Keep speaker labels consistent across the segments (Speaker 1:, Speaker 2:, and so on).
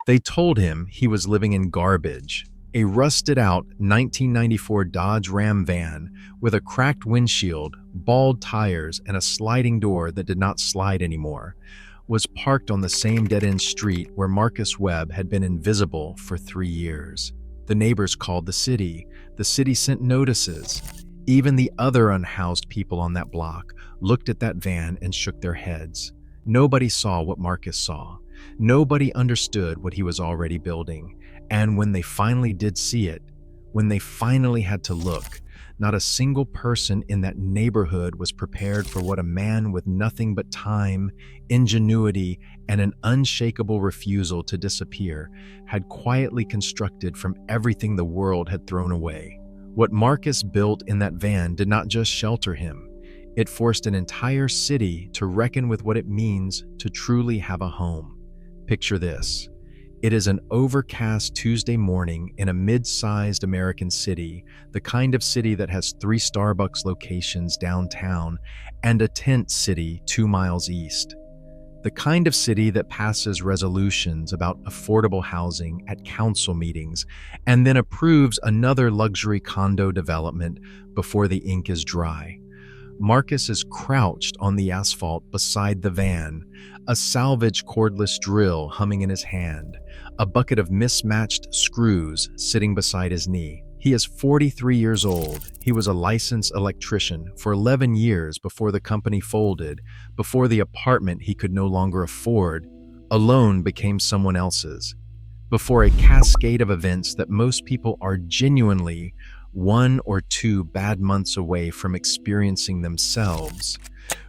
Speaker 1: They told him he was living in garbage, a rusted-out 1994 Dodge Ram van with a cracked windshield, bald tires, and a sliding door that did not slide anymore, was parked on the same dead-end street where Marcus Webb had been invisible for 3 years. The neighbors called the city. The city sent notices. Even the other unhoused people on that block looked at that van and shook their heads. Nobody saw what Marcus saw. Nobody understood what he was already building. And when they finally did see it, when they finally had to look, not a single person in that neighborhood was prepared for what a man with nothing but time, ingenuity, and an unshakable refusal to disappear had quietly constructed from everything the world had thrown away. What Marcus built in that van did not just shelter him. It forced an entire city to reckon with what it means to truly have a home. Picture this. It is an overcast Tuesday morning in a mid-sized American city, the kind of city that has 3 Starbucks locations downtown and a tent city 2 miles east. The kind of city that passes resolutions about affordable housing at council meetings and then approves another luxury condo development before the ink is dry. Marcus is crouched on the asphalt beside the van, a salvage cordless drill humming in his hand, a bucket of mismatched screws sitting beside his knee. He is 43 years old. He was a licensed electrician for 11 years before the company folded, before the apartment he could no longer afford alone became someone else's, before a cascade of events that most people are genuinely 1 or 2 bad months away from experiencing themselves,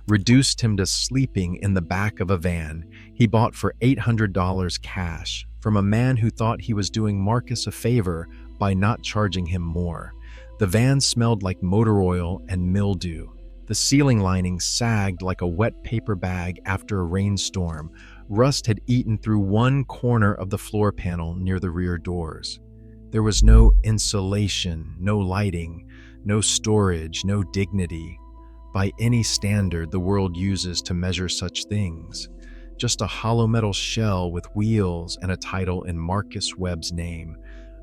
Speaker 1: reduced him to sleeping in the back of a van he bought for $800 cash from a man who thought he was doing Marcus a favor by not charging him more. The van smelled like motor oil and mildew. The ceiling lining sagged like a wet paper bag after a rainstorm. Rust had eaten through one corner of the floor panel near the rear doors. There was no insulation, no lighting, no storage, no dignity by any standard the world uses to measure such things. Just a hollow metal shell with wheels and a title in Marcus Webb's name.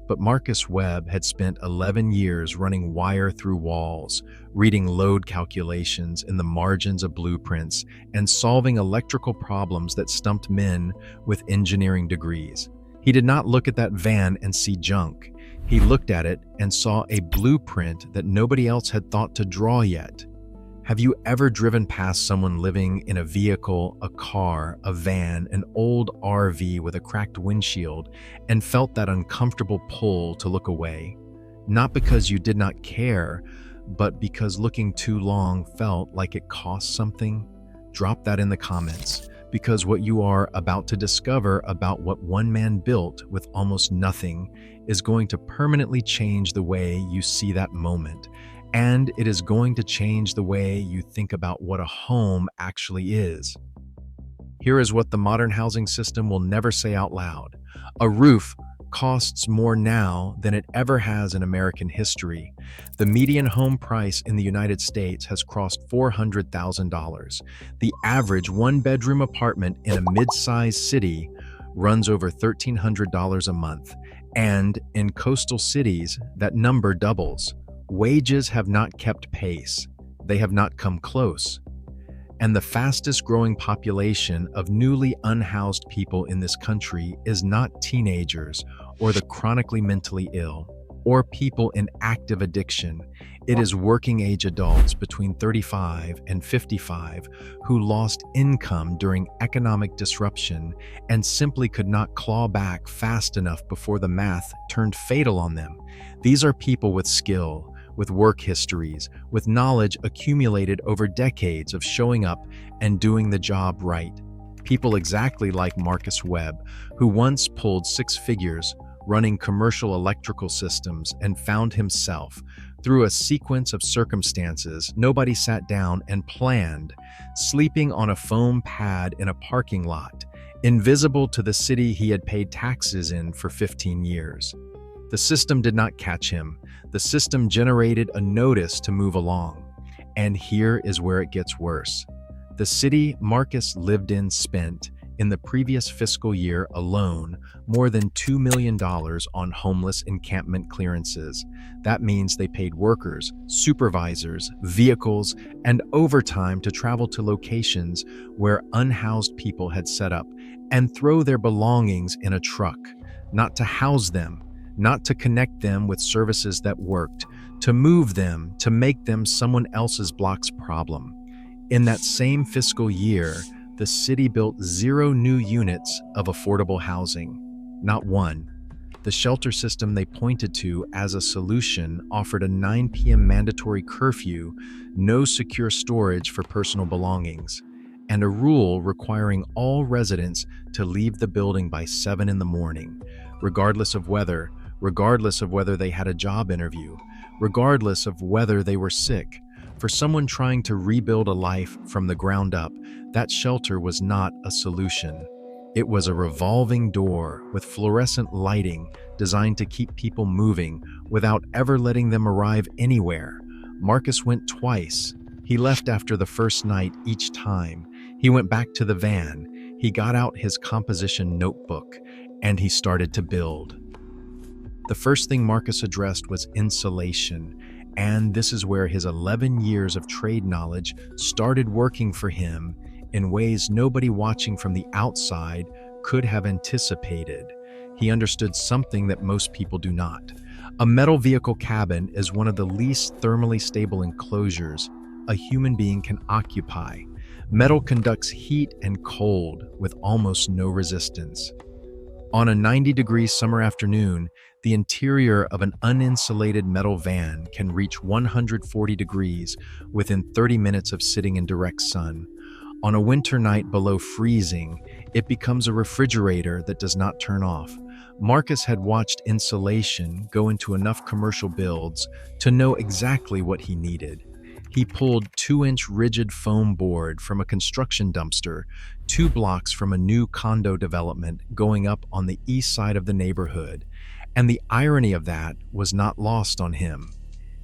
Speaker 1: But Marcus Webb had spent 11 years running wire through walls, reading load calculations in the margins of blueprints, and solving electrical problems that stumped men with engineering degrees. He did not look at that van and see junk. He looked at it and saw a blueprint that nobody else had thought to draw yet. Have you ever driven past someone living in a vehicle, a car, a van, an old RV with a cracked windshield, and felt that uncomfortable pull to look away? Not because you did not care, but because looking too long felt like it cost something? Drop that in the comments, because what you are about to discover about what one man built with almost nothing is going to permanently change the way you see that moment. And it is going to change the way you think about what a home actually is. Here is what the modern housing system will never say out loud. A roof costs more now than it ever has in American history. The median home price in the United States has crossed $400,000. The average one-bedroom apartment in a mid-sized city runs over $1,300 a month. And in coastal cities, that number doubles. Wages have not kept pace. They have not come close. And the fastest growing population of newly unhoused people in this country is not teenagers or the chronically mentally ill or people in active addiction. It is working age adults between 35 and 55 who lost income during economic disruption and simply could not claw back fast enough before the math turned fatal on them. These are people with skill, with work histories, with knowledge accumulated over decades of showing up and doing the job right. People exactly like Marcus Webb, who once pulled 6 figures running commercial electrical systems and found himself, through a sequence of circumstances nobody sat down and planned, sleeping on a foam pad in a parking lot, invisible to the city he had paid taxes in for 15 years. The system did not catch him. The system generated a notice to move along. And here is where it gets worse. The city Marcus lived in spent, in the previous fiscal year alone, more than $2 million on homeless encampment clearances. That means they paid workers, supervisors, vehicles, and overtime to travel to locations where unhoused people had set up and throw their belongings in a truck, not to house them, not to connect them with services that worked, to move them, to make them someone else's block's problem. In that same fiscal year, the city built 0 new units of affordable housing. Not one. The shelter system they pointed to as a solution offered a 9 p.m. mandatory curfew, no secure storage for personal belongings, and a rule requiring all residents to leave the building by 7 in the morning, regardless of whether they had a job interview, regardless of whether they were sick. For someone trying to rebuild a life from the ground up, that shelter was not a solution. It was a revolving door with fluorescent lighting designed to keep people moving without ever letting them arrive anywhere. Marcus went twice. He left after the first night each time. He went back to the van. He got out his composition notebook, and he started to build. The first thing Marcus addressed was insulation, and this is where his 11 years of trade knowledge started working for him in ways nobody watching from the outside could have anticipated. He understood something that most people do not. A metal vehicle cabin is one of the least thermally stable enclosures a human being can occupy. Metal conducts heat and cold with almost no resistance. On a 90-degree summer afternoon, the interior of an uninsulated metal van can reach 140 degrees within 30 minutes of sitting in direct sun. On a winter night below freezing, it becomes a refrigerator that does not turn off. Marcus had watched insulation go into enough commercial builds to know exactly what he needed. He pulled 2-inch rigid foam board from a construction dumpster 2 blocks from a new condo development going up on the east side of the neighborhood. And the irony of that was not lost on him.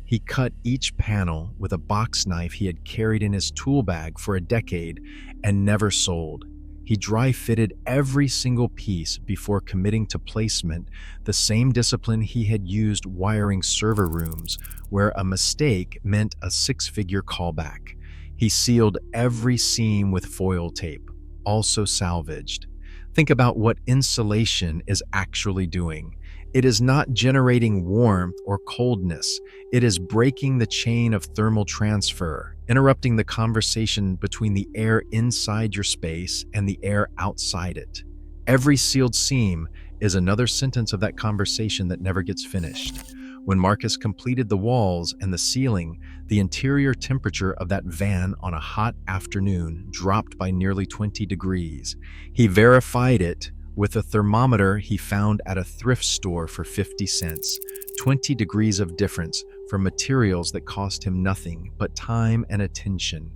Speaker 1: He cut each panel with a box knife he had carried in his tool bag for a decade and never sold. He dry-fitted every single piece before committing to placement, the same discipline he had used wiring server rooms, where a mistake meant a 6-figure callback. He sealed every seam with foil tape, also salvaged. Think about what insulation is actually doing. It is not generating warmth or coldness. It is breaking the chain of thermal transfer, interrupting the conversation between the air inside your space and the air outside it. Every sealed seam is another sentence of that conversation that never gets finished. When Marcus completed the walls and the ceiling, the interior temperature of that van on a hot afternoon dropped by nearly 20 degrees. He verified it with a thermometer he found at a thrift store for 50 cents. 20 degrees of difference for materials that cost him nothing but time and attention.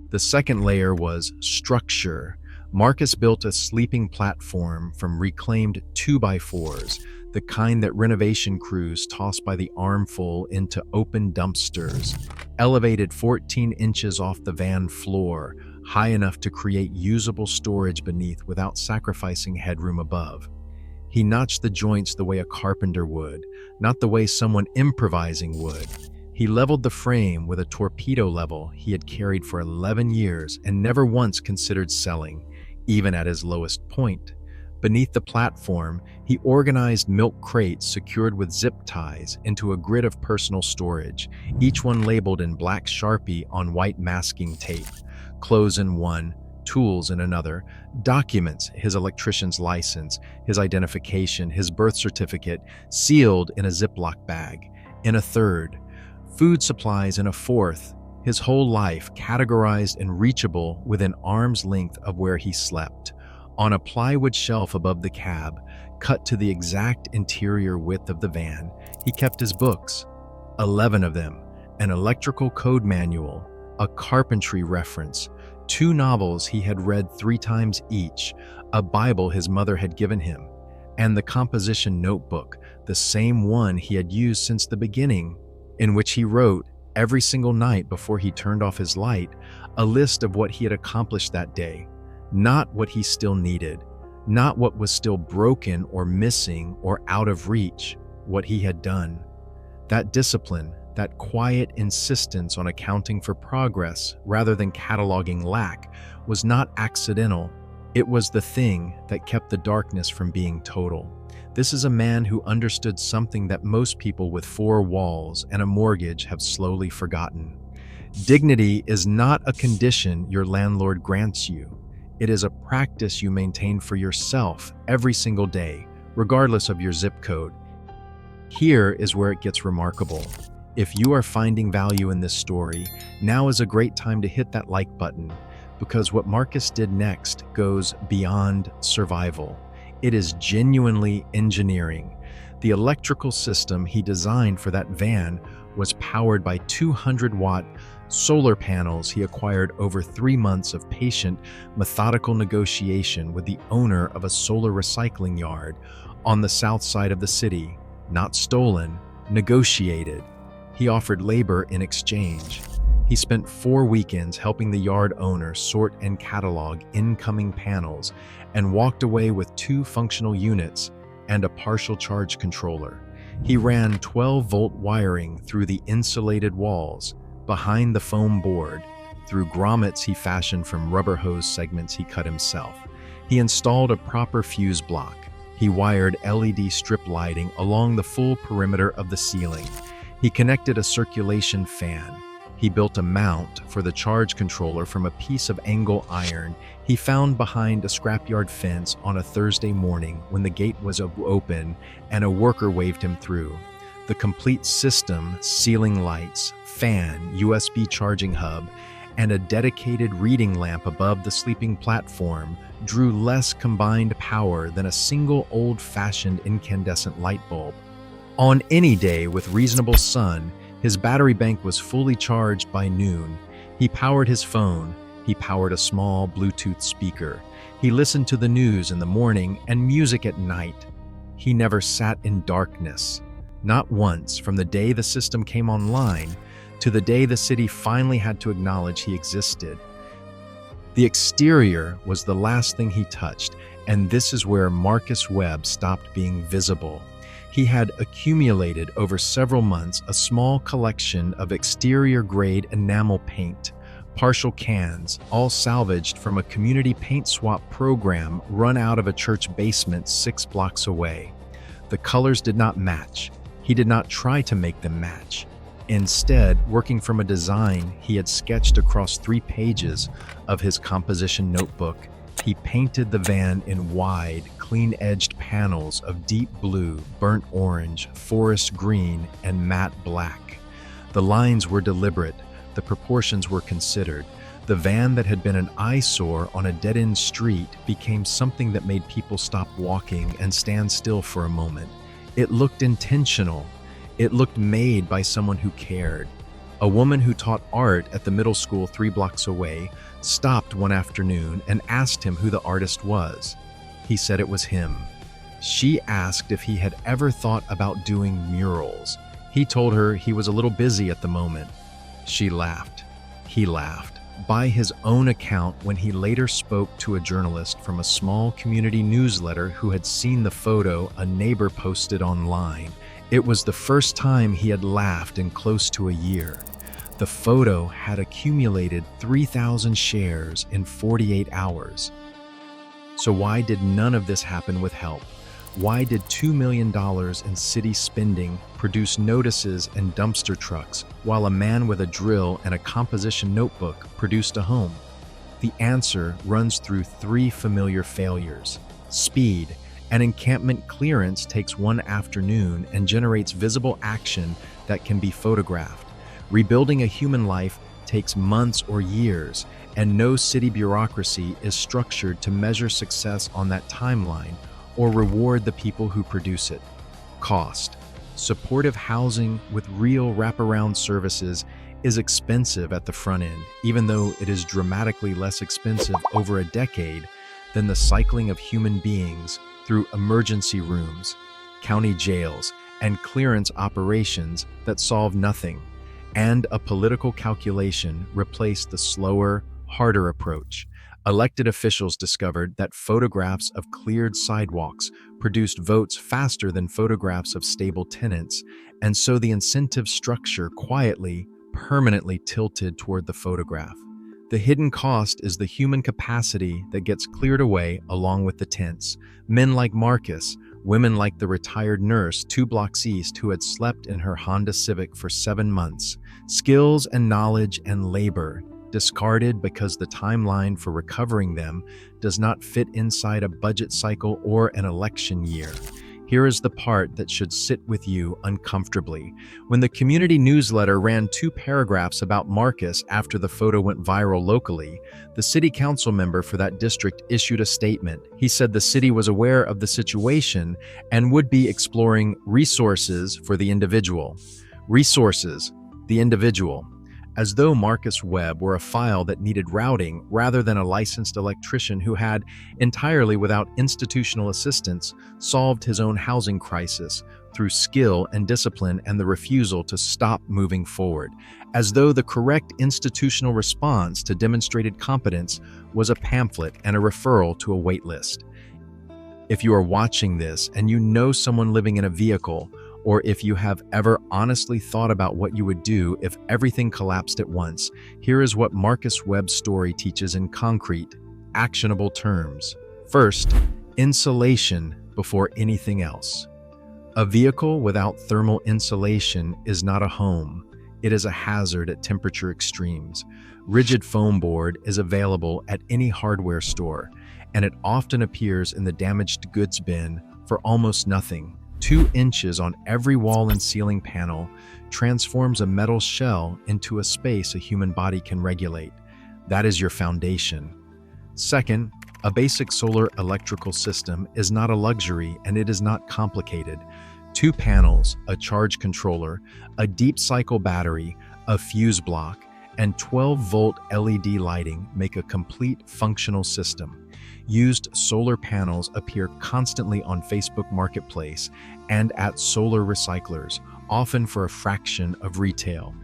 Speaker 1: The second layer was structure. Marcus built a sleeping platform from reclaimed 2x4s, the kind that renovation crews toss by the armful into open dumpsters, elevated 14 inches off the van floor, high enough to create usable storage beneath without sacrificing headroom above. He notched the joints the way a carpenter would, not the way someone improvising would. He leveled the frame with a torpedo level he had carried for 11 years and never once considered selling, even at his lowest point. Beneath the platform, he organized milk crates secured with zip ties into a grid of personal storage, each one labeled in black Sharpie on white masking tape. Clothes in one, tools in another, documents, his electrician's license, his identification, his birth certificate, sealed in a Ziploc bag, in a third, food supplies in a fourth, his whole life categorized and reachable within arm's length of where he slept. On a plywood shelf above the cab, cut to the exact interior width of the van, he kept his books, 11 of them, an electrical code manual, a carpentry reference, 2 novels he had read 3 times each, a Bible his mother had given him, and the composition notebook, the same one he had used since the beginning, in which he wrote, every single night before he turned off his light, a list of what he had accomplished that day. Not what he still needed, not what was still broken or missing or out of reach, what he had done. That discipline, that quiet insistence on accounting for progress rather than cataloging lack, was not accidental. It was the thing that kept the darkness from being total. This is a man who understood something that most people with four walls and a mortgage have slowly forgotten. Dignity is not a condition your landlord grants you. It is a practice you maintain for yourself every single day, regardless of your zip code. Here is where it gets remarkable. If you are finding value in this story, now is a great time to hit that like button, because what Marcus did next goes beyond survival. It is genuinely engineering. The electrical system he designed for that van was powered by 200-watt solar panels he acquired over 3 months of patient, methodical negotiation with the owner of a solar recycling yard on the south side of the city. Not stolen, negotiated. He offered labor in exchange. He spent 4 weekends helping the yard owner sort and catalog incoming panels and walked away with 2 functional units and a partial charge controller. He ran 12-volt wiring through the insulated walls, behind the foam board, through grommets he fashioned from rubber hose segments he cut himself. He installed a proper fuse block. He wired LED strip lighting along the full perimeter of the ceiling. He connected a circulation fan. He built a mount for the charge controller from a piece of angle iron he found behind a scrapyard fence on a Thursday morning when the gate was open and a worker waved him through. The complete system, ceiling lights, fan, USB charging hub, and a dedicated reading lamp above the sleeping platform drew less combined power than a single old-fashioned incandescent light bulb. On any day with reasonable sun, his battery bank was fully charged by noon. He powered his phone. He powered a small Bluetooth speaker. He listened to the news in the morning and music at night. He never sat in darkness. Not once, from the day the system came online to the day the city finally had to acknowledge he existed. The exterior was the last thing he touched, and this is where Marcus Webb stopped being visible. He had accumulated over several months a small collection of exterior-grade enamel paint, partial cans, all salvaged from a community paint swap program run out of a church basement 6 blocks away. The colors did not match. He did not try to make them match. Instead, working from a design he had sketched across 3 pages of his composition notebook, he painted the van in wide, clean-edged panels of deep blue, burnt orange, forest green, and matte black. The lines were deliberate, the proportions were considered. The van that had been an eyesore on a dead-end street became something that made people stop walking and stand still for a moment. It looked intentional. It looked made by someone who cared. A woman who taught art at the middle school 3 blocks away stopped one afternoon and asked him who the artist was. He said it was him. She asked if he had ever thought about doing murals. He told her he was a little busy at the moment. She laughed. He laughed. By his own account, when he later spoke to a journalist from a small community newsletter who had seen the photo a neighbor posted online, it was the first time he had laughed in close to a year. The photo had accumulated 3,000 shares in 48 hours. So why did none of this happen with help? Why did $2 million in city spending produce notices and dumpster trucks, while a man with a drill and a composition notebook produced a home? The answer runs through 3 familiar failures. Speed. An encampment clearance takes 1 afternoon and generates visible action that can be photographed. Rebuilding a human life takes months or years, and no city bureaucracy is structured to measure success on that timeline or reward the people who produce it. Cost. Supportive housing with real wraparound services is expensive at the front end, even though it is dramatically less expensive over a decade than the cycling of human beings through emergency rooms, county jails, and clearance operations that solve nothing. And a political calculation replaced the slower, harder approach. Elected officials discovered that photographs of cleared sidewalks produced votes faster than photographs of stable tenants, and so the incentive structure quietly, permanently tilted toward the photograph. The hidden cost is the human capacity that gets cleared away along with the tents. Men like Marcus, women like the retired nurse 2 blocks east who had slept in her Honda Civic for 7 months. Skills and knowledge and labor discarded because the timeline for recovering them does not fit inside a budget cycle or an election year. Here is the part that should sit with you uncomfortably. When the community newsletter ran 2 paragraphs about Marcus after the photo went viral locally, the city council member for that district issued a statement. He said the city was aware of the situation and would be exploring resources for the individual. Resources, the individual. As though Marcus Webb were a file that needed routing rather than a licensed electrician who had, entirely without institutional assistance, solved his own housing crisis through skill and discipline and the refusal to stop moving forward. As though the correct institutional response to demonstrated competence was a pamphlet and a referral to a wait list. If you are watching this and you know someone living in a vehicle, or if you have ever honestly thought about what you would do if everything collapsed at once, here is what Marcus Webb's story teaches in concrete, actionable terms. First, insulation before anything else. A vehicle without thermal insulation is not a home. It is a hazard at temperature extremes. Rigid foam board is available at any hardware store, and it often appears in the damaged goods bin for almost nothing. 2 inches on every wall and ceiling panel transforms a metal shell into a space a human body can regulate. That is your foundation. Second, a basic solar electrical system is not a luxury and it is not complicated. 2 panels, a charge controller, a deep cycle battery, a fuse block, and 12-volt LED lighting make a complete functional system. Used solar panels appear constantly on Facebook Marketplace and at solar recyclers, often for a fraction of retail.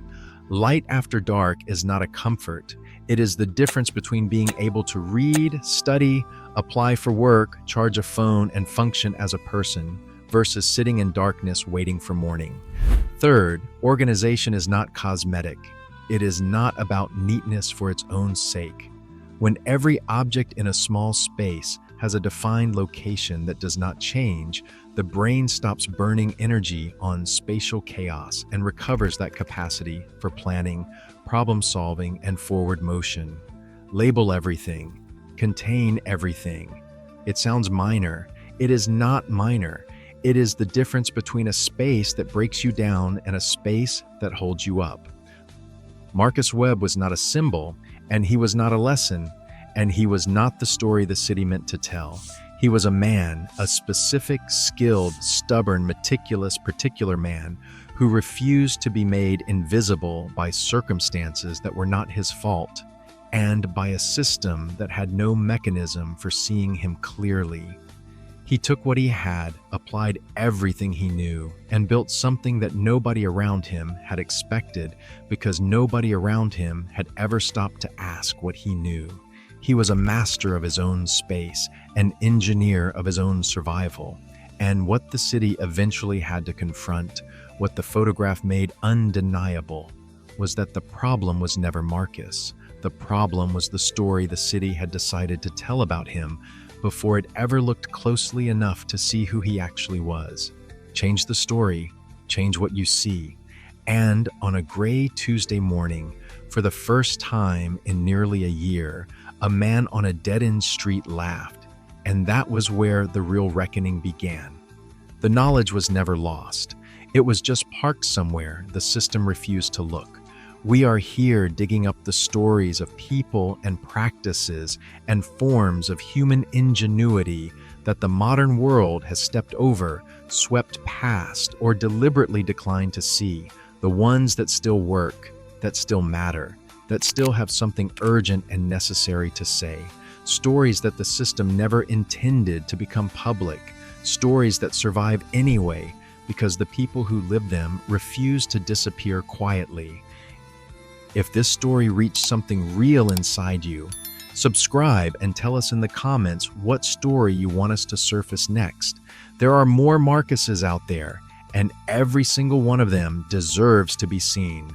Speaker 1: Light after dark is not a comfort. It is the difference between being able to read, study, apply for work, charge a phone, and function as a person, versus sitting in darkness waiting for morning. Third, organization is not cosmetic. It is not about neatness for its own sake. When every object in a small space has a defined location that does not change, the brain stops burning energy on spatial chaos and recovers that capacity for planning, problem solving, and forward motion. Label everything. Contain everything. It sounds minor. It is not minor. It is the difference between a space that breaks you down and a space that holds you up. Marcus Webb was not a symbol, and he was not a lesson, and he was not the story the city meant to tell. He was a man, a specific, skilled, stubborn, meticulous, particular man who refused to be made invisible by circumstances that were not his fault and by a system that had no mechanism for seeing him clearly. He took what he had, applied everything he knew, and built something that nobody around him had expected because nobody around him had ever stopped to ask what he knew. He was a master of his own space, an engineer of his own survival. And what the city eventually had to confront, what the photograph made undeniable, was that the problem was never Marcus. The problem was the story the city had decided to tell about him before it ever looked closely enough to see who he actually was. Change the story, change what you see. And on a gray Tuesday morning, for the first time in nearly a year, a man on a dead-end street laughed, and that was where the real reckoning began. The knowledge was never lost. It was just parked somewhere the system refused to look. We are here digging up the stories of people and practices and forms of human ingenuity that the modern world has stepped over, swept past, or deliberately declined to see. The ones that still work, that still matter, that still have something urgent and necessary to say. Stories that the system never intended to become public. Stories that survive anyway because the people who live them refuse to disappear quietly. If this story reached something real inside you, Subscribe and tell us in the comments what story you want us to surface next. There are more Marcuses out there, and every single one of them deserves to be seen.